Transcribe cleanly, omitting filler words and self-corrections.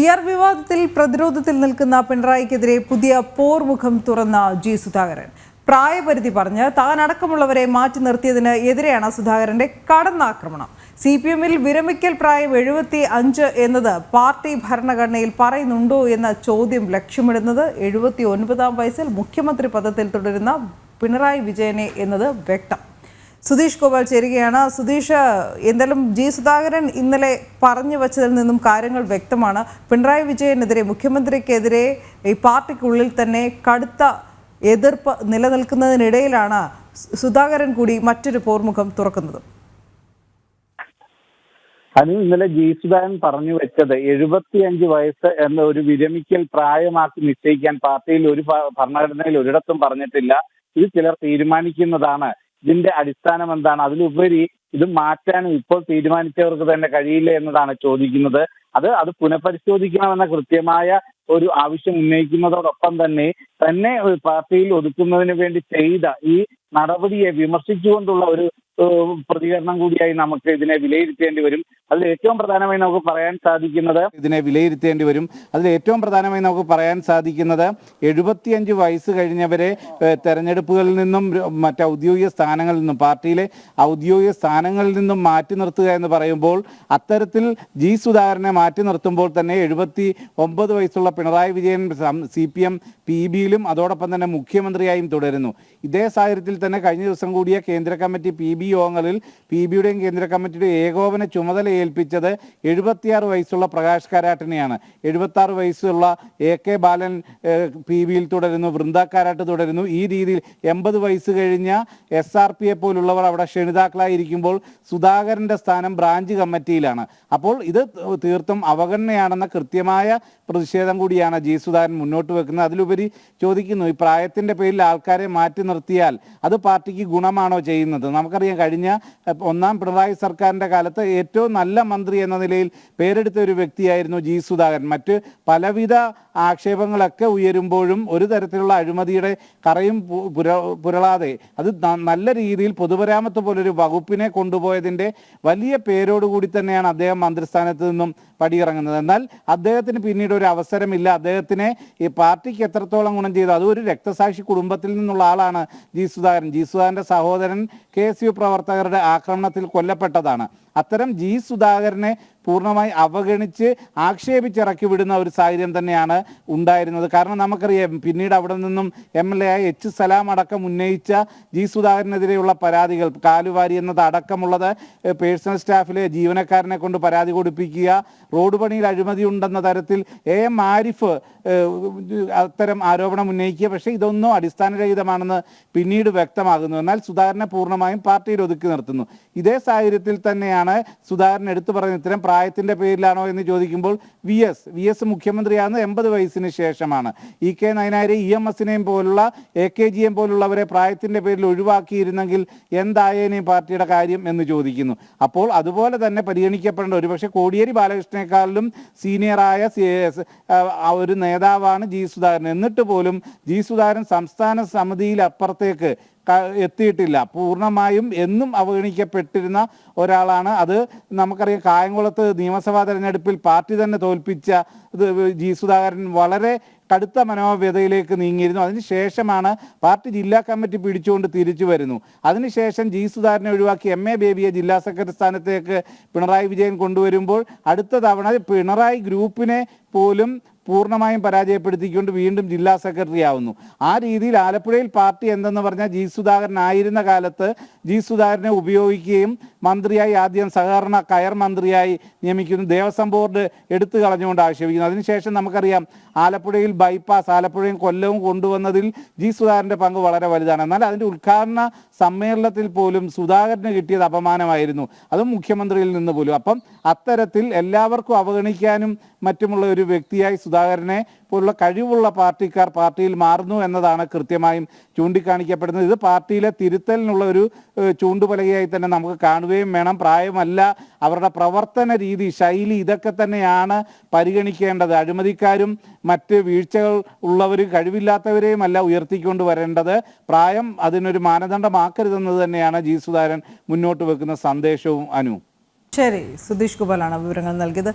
PR വിവാദത്തിൽ പ്രതിരോധത്തിൽ നിൽക്കുന്ന പിണറായിക്കെതിരെ പുതിയ പോർമുഖം തുറന്ന ജി സുധാകരൻ. പ്രായപരിധി പറഞ്ഞ് താനടക്കമുള്ളവരെ മാറ്റി നിർത്തിയതിന് എതിരെയാണ് സുധാകരന്റെ കടന്നാക്രമണം. CPM-ൽ വിരമിക്കൽ പ്രായം 75 എന്നത് പാർട്ടി ഭരണഘടനയിൽ പറയുന്നുണ്ടോ എന്ന ചോദ്യം ലക്ഷ്യമിടുന്നത് 79-ാം വയസ്സിൽ മുഖ്യമന്ത്രി പദത്തിൽ തുടരുന്ന പിണറായി വിജയനെ എന്നത് വ്യക്തം. സുധീഷ് ഗോപാൽ ചേരുകയാണ്. സുധീഷ്, എന്തായാലും ജി സുധാകരൻ ഇന്നലെ പറഞ്ഞു വച്ചതിൽ നിന്നും കാര്യങ്ങൾ വ്യക്തമാണ്. പിണറായി വിജയനെതിരെ, മുഖ്യമന്ത്രിക്കെതിരെ ഈ പാർട്ടിക്കുള്ളിൽ തന്നെ കടുത്ത എതിർപ്പ് നിലനിൽക്കുന്നതിനിടയിലാണ് സുധാകരൻ കൂടി മറ്റൊരു പോർമുഖം തുറക്കുന്നത്. ഇന്നലെ ജി സുധാകരൻ പറഞ്ഞു വെച്ചത് 75 വയസ്സ് എന്ന ഒരു വിരമിക്കൽ പ്രായമാക്കി നിശ്ചയിക്കാൻ പാർട്ടിയിൽ ഒരു ഭരണഘടനയിൽ ഒരിടത്തും പറഞ്ഞിട്ടില്ല. ഇത് ചിലർ തീരുമാനിക്കുന്നതാണ്. ഇതിന്റെ അടിസ്ഥാനം എന്താണ്? അതിലുപരി ഇത് മാറ്റാനും ഇപ്പോൾ തീരുമാനിച്ചവർക്ക് തന്നെ കഴിയില്ല എന്നതാണ് ചോദിക്കുന്നത്. അത് പുനഃപരിശോധിക്കണമെന്ന കൃത്യമായ ഒരു ആവശ്യം ഉന്നയിക്കുന്നതോടൊപ്പം തന്നെ പാർട്ടിയിൽ ഒതുക്കുന്നതിന് വേണ്ടി ചെയ്ത ഈ നടപടിയെ വിമർശിച്ചുകൊണ്ടുള്ള ഒരു പ്രതികരണം കൂടിയായി നമുക്ക് ഇതിനെ വിലയിരുത്തേണ്ടി വരും. അതിൽ ഏറ്റവും പ്രധാനമായി നമുക്ക് പറയാൻ സാധിക്കുന്നത് 75 വയസ്സ് കഴിഞ്ഞവരെ തെരഞ്ഞെടുപ്പുകളിൽ നിന്നും മറ്റ് ഔദ്യോഗിക സ്ഥാനങ്ങളിൽ നിന്നും, പാർട്ടിയിലെ ഔദ്യോഗിക സ്ഥാനങ്ങളിൽ നിന്നും മാറ്റി നിർത്തുക എന്ന് പറയുമ്പോൾ, അത്തരത്തിൽ ജി സുധാകരനെ മാറ്റി നിർത്തുമ്പോൾ തന്നെ 79 വയസ്സുള്ള പിണറായി വിജയൻ CPM PB-യിലും അതോടൊപ്പം തന്നെ മുഖ്യമന്ത്രിയായും തുടരുന്നു. ഇതേ സാഹചര്യത്തിൽ തന്നെ കഴിഞ്ഞ ദിവസം കൂടിയ കേന്ദ്ര കമ്മിറ്റി PB യോഗങ്ങളിൽ PB-യുടെയും കേന്ദ്ര കമ്മിറ്റിയുടെയും ഏകോപന ചുമതല ഏൽപ്പിച്ചത് 76 വയസ്സുള്ള പ്രകാശ് കാരാട്ടിനെയാണ്. 76 വയസ്സുള്ള AK ബാലൻ PB-യിൽ തുടരുന്നു, വൃന്ദ കാരാട്ട് തുടരുന്നു. ഈ രീതിയിൽ 80 വയസ്സ് കഴിഞ്ഞ SRPയെ പോലുള്ളവർ അവിടെ ക്ഷണിതാക്കളായിരിക്കുമ്പോൾ സുധാകരന്റെ സ്ഥാനം ബ്രാഞ്ച് കമ്മിറ്റിയിലാണ്. അപ്പോൾ ഇത് തീർത്തും അവഗണനയാണെന്ന കൃത്യമായ പ്രതിഷേധം കൂടിയാണ് ജി സുധാകരൻ മുന്നോട്ട് വെക്കുന്നത്. അതിലുപരി ചോദിക്കുന്നു, ഈ പ്രായത്തിന്റെ പേരിൽ ആൾക്കാരെ മാറ്റി നിർത്തിയാൽ അത് പാർട്ടിക്ക് ഗുണമാണോ ചെയ്യുന്നത്? നമുക്കറിയാം, കഴിഞ്ഞ 1ാം പിണറായി സർക്കാരിന്റെ കാലത്ത് ഏറ്റവും നല്ല മന്ത്രി എന്ന നിലയിൽ പേരെടുത്ത ഒരു വ്യക്തിയായിരുന്നു ജി സുധാകരൻ. മറ്റ് പലവിധ ആക്ഷേപങ്ങളൊക്കെ ഉയരുമ്പോഴും ഒരു തരത്തിലുള്ള അഴിമതിയുടെ കറയും പുരളാതെ അത് നല്ല രീതിയിൽ പൊതുമരാമത്ത് പോലൊരു വകുപ്പിനെ കൊണ്ടുപോയതിന്റെ വലിയ പേരോടുകൂടി തന്നെയാണ് അദ്ദേഹം മന്ത്രിസ്ഥാനത്ത് നിന്നും പടിയിറങ്ങുന്നത്. എന്നാൽ അദ്ദേഹത്തിന് പിന്നീട് ഒരു അവസരമില്ല. അദ്ദേഹത്തിനെ ഈ പാർട്ടിക്ക് എത്രത്തോളം ഗുണം ചെയ്തു? അത് ഒരു രക്തസാക്ഷി കുടുംബത്തിൽ നിന്നുള്ള ആളാണ് ജി സുധാകരൻ. ജി സുധാകരന്റെ സഹോദരൻ KSU പ്രവർത്തകരുടെ ആക്രമണത്തിൽ കൊല്ലപ്പെട്ടതാണ്. അത്തരം ജി സുധാകരനെ പൂർണ്ണമായി അവഗണിച്ച് ആക്ഷേപിച്ചിറക്കി വിടുന്ന ഒരു സാഹചര്യം തന്നെയാണ് ഉണ്ടായിരുന്നത്. കാരണം നമുക്കറിയാം, പിന്നീട് അവിടെ നിന്നും MLA ആയ H സലാം അടക്കം ഉന്നയിച്ച ജി സുധാകരനെതിരെയുള്ള പരാതികൾ, കാലുവാരി എന്നത് അടക്കമുള്ളത്, പേഴ്സണൽ സ്റ്റാഫിലെ ജീവനക്കാരനെ കൊണ്ട് പരാതി കൊടുപ്പിക്കുക, റോഡ് പണിയിൽ അഴിമതി ഉണ്ടെന്ന തരത്തിൽ AM ആരിഫ് അത്തരം ആരോപണം ഉന്നയിക്കുക. പക്ഷേ ഇതൊന്നും അടിസ്ഥാനരഹിതമാണെന്ന് പിന്നീട് വ്യക്തമാകുന്നു. എന്നാൽ സുധാകരനെ പൂർണ്ണമായും പാർട്ടിയിൽ ഒതുക്കി നിർത്തുന്നു. ഇതേ സാഹചര്യത്തിൽ തന്നെയാണ് സുധാകരൻ എടുത്തു പറയുന്നത്. ഇത്തരം പ്രായത്തിന്റെ പേരിലാണോ എന്ന് ചോദിക്കുമ്പോൾ VS മുഖ്യമന്ത്രിയാകുന്ന 80 വയസ്സിന് ശേഷമാണ്. EK നയനാരെ, EMS-നെയും പോലുള്ള AKGM പോലുള്ളവരെ പ്രായത്തിന്റെ പേരിൽ ഒഴിവാക്കിയിരുന്നെങ്കിൽ എന്തായേനെയും പാർട്ടിയുടെ കാര്യം എന്ന് ചോദിക്കുന്നു. അപ്പോൾ അതുപോലെ തന്നെ പരിഗണിക്കപ്പെടേണ്ട, ഒരുപക്ഷെ കോടിയേരി ബാലകൃഷ്ണനേക്കാളിലും സീനിയറായ ഒരു നേതാവാണ് ജി സുധാകരൻ. എന്നിട്ട് പോലും ജി സുധാകരൻ സംസ്ഥാന സമിതിയിൽ അപ്പുറത്തേക്ക് എത്തിയിട്ടില്ല. പൂർണ്ണമായും എന്നും അവഗണിക്കപ്പെട്ടിരുന്ന ഒരാളാണ്. അത് നമുക്കറിയാം, കായംകുളത്ത് നിയമസഭാ തെരഞ്ഞെടുപ്പിൽ പാർട്ടി തന്നെ തോൽപ്പിച്ച ജി സുധാകരൻ വളരെ കടുത്ത മനോവ്യതയിലേക്ക് നീങ്ങിയിരുന്നു. അതിനുശേഷമാണ് പാർട്ടി ജില്ലാ കമ്മിറ്റി പിടിച്ചുകൊണ്ട് തിരിച്ചു വരുന്നു. അതിനുശേഷം ജി സുധാകരനെ ഒഴിവാക്കി MA ബേബിയെ ജില്ലാ സെക്രട്ടറി സ്ഥാനത്തേക്ക് പിണറായി വിജയൻ കൊണ്ടുവരുമ്പോൾ അടുത്ത തവണ പിണറായി ഗ്രൂപ്പിനെ പോലും പൂർണ്ണമായും പരാജയപ്പെടുത്തിക്കൊണ്ട് വീണ്ടും ജില്ലാ സെക്രട്ടറി ആവുന്നു. ആ രീതിയിൽ ആലപ്പുഴയിൽ പാർട്ടി എന്തെന്ന് പറഞ്ഞാൽ ജി സുധാകരൻ ആയിരുന്ന കാലത്ത് ജി സുധാകരനെ ഉപയോഗിക്കുകയും മന്ത്രിയായി ആദ്യം സഹകരണ കയർ മന്ത്രിയായി നിയമിക്കുന്നു. ദേവസ്വം ബോർഡ് എടുത്തു കളഞ്ഞുകൊണ്ട് ആക്ഷേപിക്കുന്നു. അതിനുശേഷം നമുക്കറിയാം, ആലപ്പുഴയിൽ ബൈപ്പാസ്, ആലപ്പുഴയും കൊല്ലവും കൊണ്ടുവന്നതിൽ ജി സുധാകരന്റെ പങ്ക് വളരെ വലുതാണ്. എന്നാൽ അതിൻ്റെ ഉദ്ഘാടന സമ്മേളനത്തിൽ പോലും സുധാകരന് കിട്ടിയത് അപമാനമായിരുന്നു, അതും മുഖ്യമന്ത്രിയിൽ നിന്ന് പോലും. അപ്പം അത്തരത്തിൽ എല്ലാവർക്കും അവഗണിക്കാനും മറ്റുമുള്ള ഒരു വ്യക്തിയായി സുധാകരനെ പോലുള്ള കഴിവുള്ള പാർട്ടിക്കാർ പാർട്ടിയിൽ മാറുന്നു എന്നതാണ് കൃത്യമായും ചൂണ്ടിക്കാണിക്കപ്പെടുന്നത്. ഇത് പാർട്ടിയിലെ തിരുത്തലിനുള്ള ഒരു ചൂണ്ടുപലകയായി തന്നെ നമുക്ക് കാണുകയും വേണം. പ്രായമല്ല, അവരുടെ പ്രവർത്തന രീതി, ശൈലി, ഇതൊക്കെ തന്നെയാണ് പരിഗണിക്കേണ്ടത്. അഴിമതിക്കാരും മറ്റ് വീഴ്ചകൾ ഉള്ളവരും കഴിവില്ലാത്തവരെയും അല്ല ഉയർത്തിക്കൊണ്ട് വരേണ്ടത്. പ്രായം അതിനൊരു മാനദണ്ഡമാക്കരുതെന്നത് തന്നെയാണ് ജി സുധാകരൻ മുന്നോട്ട് വെക്കുന്ന സന്ദേശവും. അനു, ശരി, സുധീഷ് ഗോപാലാണ് വിവരങ്ങൾ നൽകിയത്.